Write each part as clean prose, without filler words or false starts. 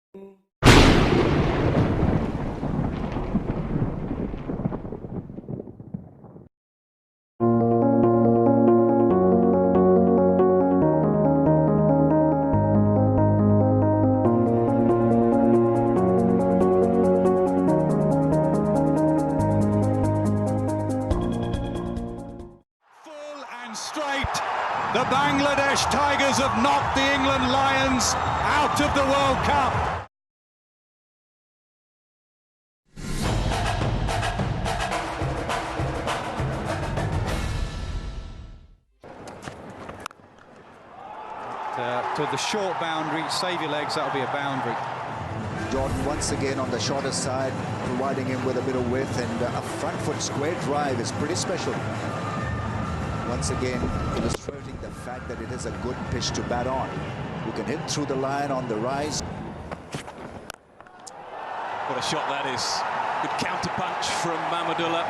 Straight, the Bangladesh Tigers have knocked the England Lions out of the World Cup. To the short boundary, save your legs, that'll be a boundary. Jordan once again on the shorter side, providing him with a bit of width, and a front foot square drive is pretty special. Once again, illustrating the fact that it is a good pitch to bat on. You can hit through the line on the rise. What a shot that is. Good counter punch from Mahmudullah.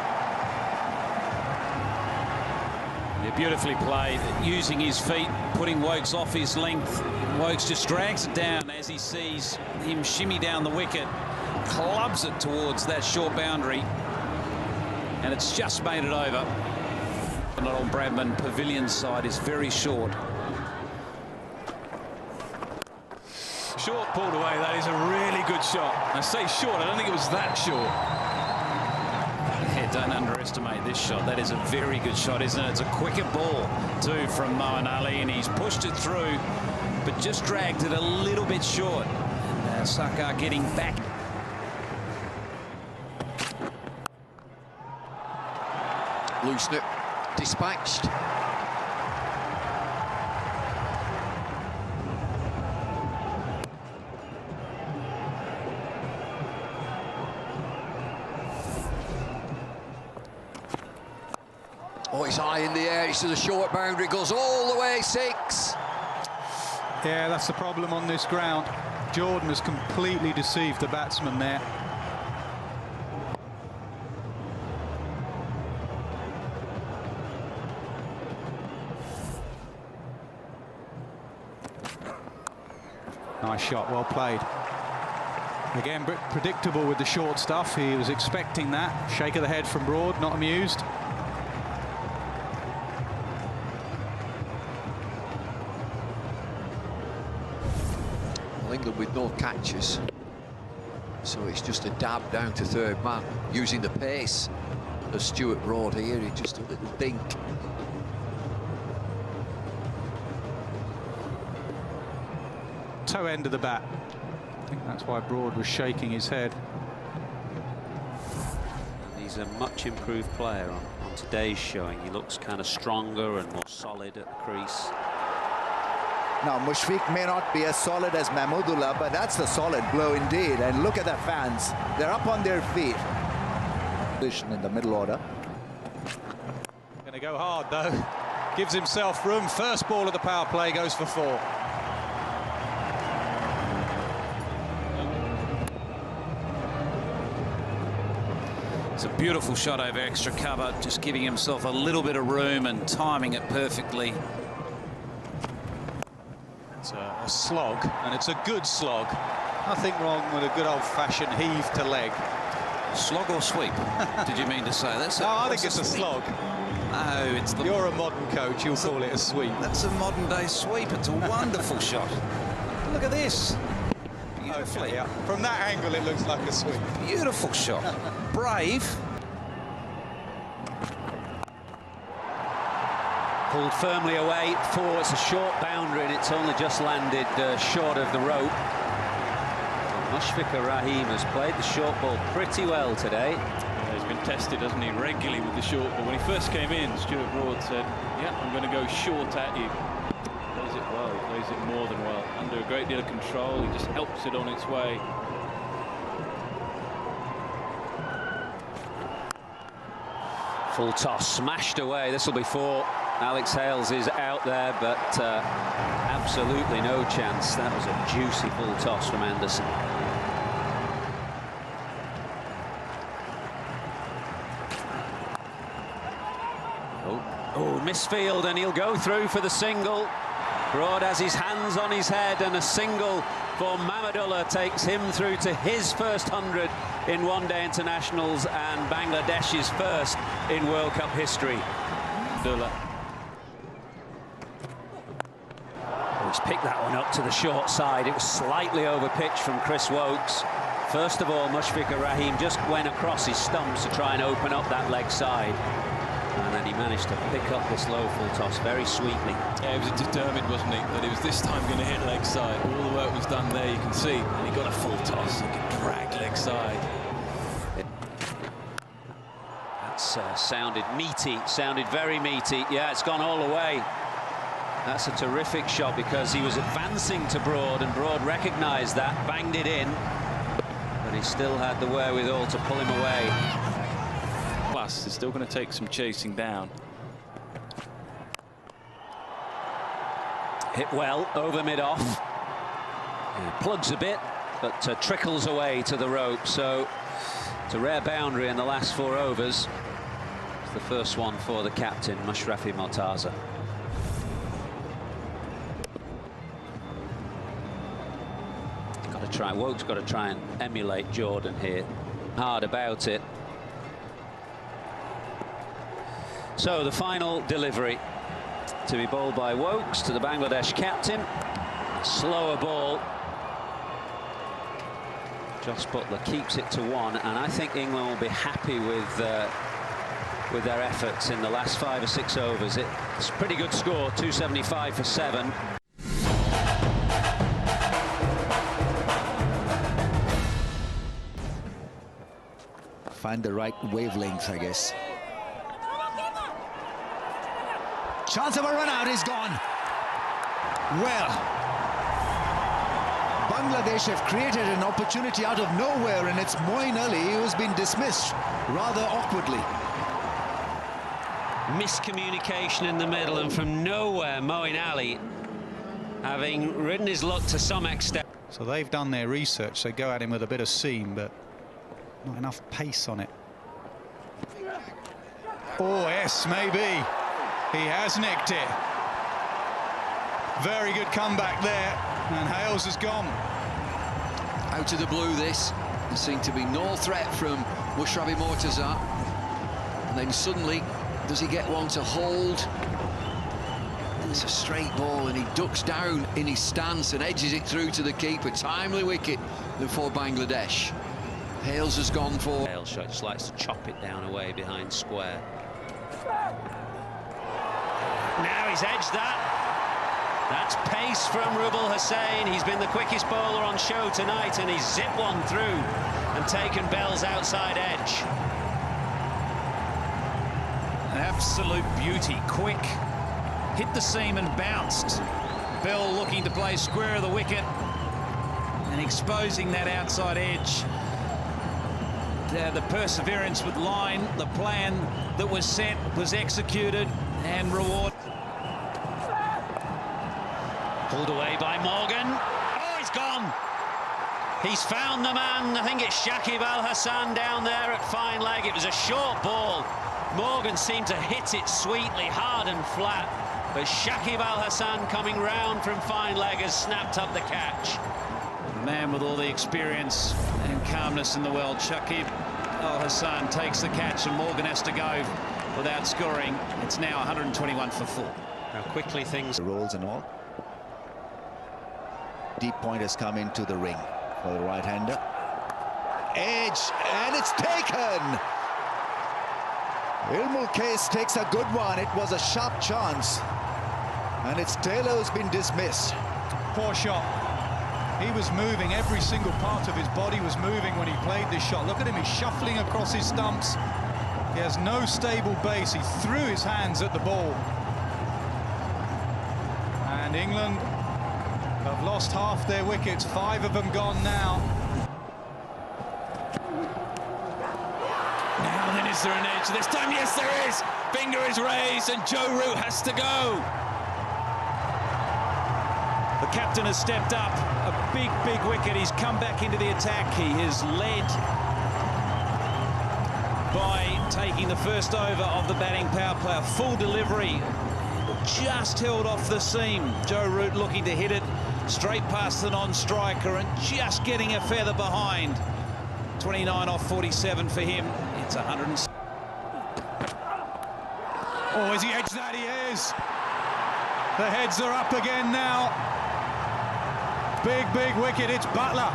Yeah, beautifully played, using his feet, putting Wokes off his length. Wokes just drags it down as he sees him shimmy down the wicket, clubs it towards that short boundary, and it's just made it over. Not on Bradman Pavilion's side is very short. Short pulled away. That is a really good shot. I say short, I don't think it was that short. Yeah, don't underestimate this shot. That is a very good shot, isn't it? It's a quicker ball too from Moeen Ali, and he's pushed it through but just dragged it a little bit short. And Sakar getting back. Loosen it. Dispatched. Oh, it's high in the air. It's to the short boundary. Goes all the way, 6. Yeah, that's the problem on this ground. Jordan has completely deceived the batsman there. Nice shot, well played. Again, predictable with the short stuff. He was expecting that. Shake of the head from Broad, not amused. Well, England with no catches. So it's just a dab down to third man, using the pace of Stuart Broad here. He just a little dink. Toe end of the bat. I think that's why Broad was shaking his head. He's a much improved player on today's showing. He looks kind of stronger and more solid at the crease. Now, Mushfiq may not be as solid as Mahmudullah, but that's a solid blow indeed. And look at the fans. They're up on their feet. Position in the middle order. Going to go hard, though. Gives himself room. First ball of the power play goes for 4. It's a beautiful shot over extra cover, just giving himself a little bit of room and timing it perfectly. It's a slog, and it's a good slog. Nothing wrong with a good old-fashioned heave to leg. Slog or sweep, did you mean to say? No, I think it's a slog. No, it's the... You're a modern coach, you'll call it a sweep. That's a modern-day sweep. It's a wonderful shot. Look at this. Beautifully. Okay, yeah. From that angle, it looks like a sweep. Beautiful shot. Brave. Pulled firmly away for it's a short boundary, and it's only just landed short of the rope. Mushfiq Rahim has played the short ball pretty well today. Yeah, he's been tested, hasn't he, regularly with the short ball. When he first came in, Stuart Broad said, yeah, I'm going to go short at you. Plays it well, plays it more than well. Under a great deal of control, he just helps it on its way. Full toss, smashed away. This will be 4. Alex Hales is out there, but absolutely no chance. That was a juicy full toss from Anderson. Oh, misfield, and he'll go through for the single. Broad has his hands on his head, and a single for Mamadullah takes him through to his first 100 in one-day internationals and Bangladesh's first in World Cup history. Abdullah. He's picked that one up to the short side. It was slightly over-pitched from Chris Wokes. First of all, Mushfiqur Rahim just went across his stumps to try and open up that leg side. And then he managed to pick up this low full toss very sweetly. Yeah, he was determined, wasn't he, that he was this time going to hit leg side. All the work was done there, you can see. And he got a full toss, he could drag leg side. That's sounded meaty, sounded very meaty. Yeah, it's gone all the way. That's a terrific shot because he was advancing to Broad and Broad recognised that, banged it in, but he still had the wherewithal to pull him away. Plus, it's still going to take some chasing down. Hit well, over mid-off. Plugs a bit, but trickles away to the rope, so it's a rare boundary in the last 4 overs. It's the first one for the captain, Mashrafi Mortaza. Woke's got to try and emulate Jordan here. Hard about it. So the final delivery to be bowled by Wokes to the Bangladesh captain. Slower ball. Joss Buttler keeps it to 1, and I think England will be happy with their efforts in the last 5 or 6 overs. It's a pretty good score, 275 for 7. Find the right wavelength, I guess. Chance of a run out is gone. Well, Bangladesh have created an opportunity out of nowhere, and it's Moeen Ali who's been dismissed rather awkwardly. Miscommunication in the middle, and from nowhere, Moeen Ali, having ridden his luck to some extent. So they've done their research. They go at him with a bit of seam, but not enough pace on it. Oh, yes, maybe. He has nicked it. Very good comeback there, and Hales has gone. Out of the blue, this. There seemed to be no threat from Mushrafi Mortaza. And then suddenly, does he get one to hold? It's a straight ball, and he ducks down in his stance and edges it through to the keeper. Timely wicket for Bangladesh. Hales has gone for... Hales shot, just likes to chop it down away behind square. Now he's edged that. That's pace from Rubal Hussain. He's been the quickest bowler on show tonight, and he's zipped one through and taken Bell's outside edge. An absolute beauty, quick, hit the seam and bounced. Bell looking to play square of the wicket and exposing that outside edge. The perseverance with line, the plan that was set was executed, and reward. Pulled away by Morgan. Oh, he's gone. He's found the man. I think it's Shakib Al Hassan down there at fine leg. It was a short ball. Morgan seemed to hit it sweetly, hard and flat. But Shakib Al Hassan coming round from fine leg has snapped up the catch. The man with all the experience and calmness in the world, Shakib Al Hassan takes the catch, and Morgan has to go without scoring. It's now 121 for 4. How quickly things... The rolls and all. Deep point has come into the ring for the right-hander. Edge, and it's taken! Ilmul Case takes a good one. It was a sharp chance. And it's Taylor who's been dismissed. Poor shot. He was moving. Every single part of his body was moving when he played this shot. Look at him. He's shuffling across his stumps. He has no stable base. He threw his hands at the ball. And England have lost half their wickets. 5 of them gone now. Now then, is there an edge this time? Yes, there is. Finger is raised, and Joe Root has to go. The captain has stepped up. A big, big wicket. He's come back into the attack. He has led by taking the first over of the batting power play. A full delivery. Just held off the seam. Joe Root looking to hit it straight past the non-striker and just getting a feather behind. 29 off 47 for him. It's 100. Oh, is he edged that? He is. The heads are up again now. Big wicket. It's Butler.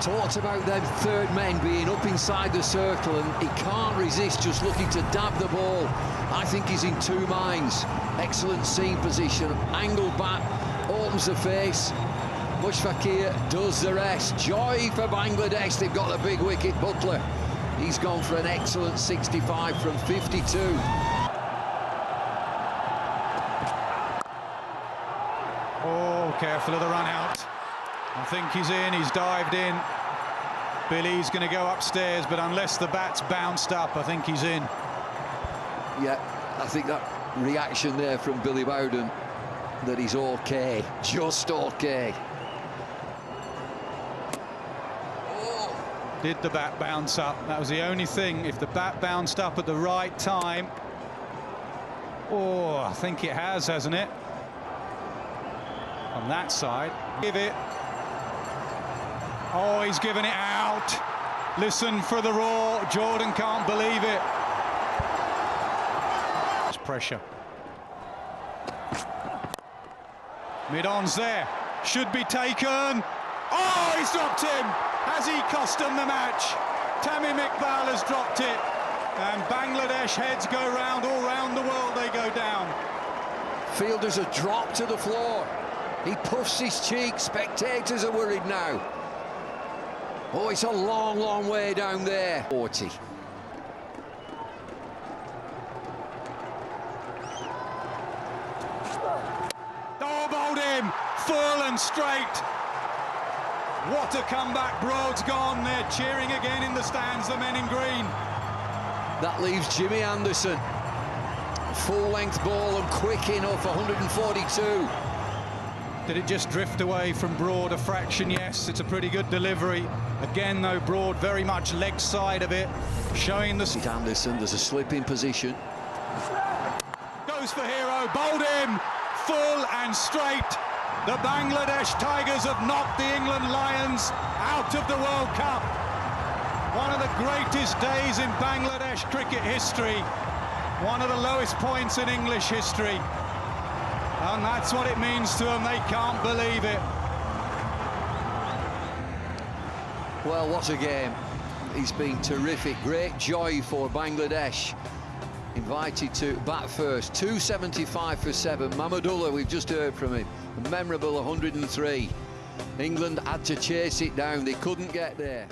Talked about them third men being up inside the circle, and he can't resist just looking to dab the ball. I think he's in two minds. Excellent seam position, angled back, opens the face. Mushfiqur does the rest. Joy for Bangladesh. They've got the big wicket. Butler, he's gone for an excellent 65 from 52. Oh, careful of the run out. I think he's in, he's dived in. Billy's going to go upstairs, but unless the bat's bounced up, I think he's in. Yeah, I think that reaction there from Billy Bowden, that he's okay, just okay. Did the bat bounce up? That was the only thing. If the bat bounced up at the right time. Oh, I think it has, hasn't it? On that side. Give it. Oh, he's given it out. Listen for the roar. Jordan can't believe it. It's pressure. Mid-on's there. Should be taken. Oh, he's dropped him. Has he cost them the match? Tamim Iqbal has dropped it. And Bangladesh heads go round, all round the world they go down. Fielders are dropped to the floor. He puffs his cheek. Spectators are worried now. Oh, it's a long way down there. 40. Oh, bowled him. Full and straight. What a comeback. Broad's gone. They're cheering again in the stands, the men in green. That leaves Jimmy Anderson. Full-length ball and quick enough, 142. Did it just drift away from Broad a fraction? Yes, it's a pretty good delivery. Again, though, Broad very much leg side of it, showing the... Anderson, there's a slip in position. Goes for hero, bowled him, full and straight. The Bangladesh Tigers have knocked the England Lions out of the World Cup. One of the greatest days in Bangladesh cricket history. One of the lowest points in English history. And that's what it means to them. They can't believe it. Well, what a game. It's been terrific. Great joy for Bangladesh. Invited to bat first. 275 for 7. Mahmudullah, we've just heard from him. A memorable 103. England had to chase it down. They couldn't get there.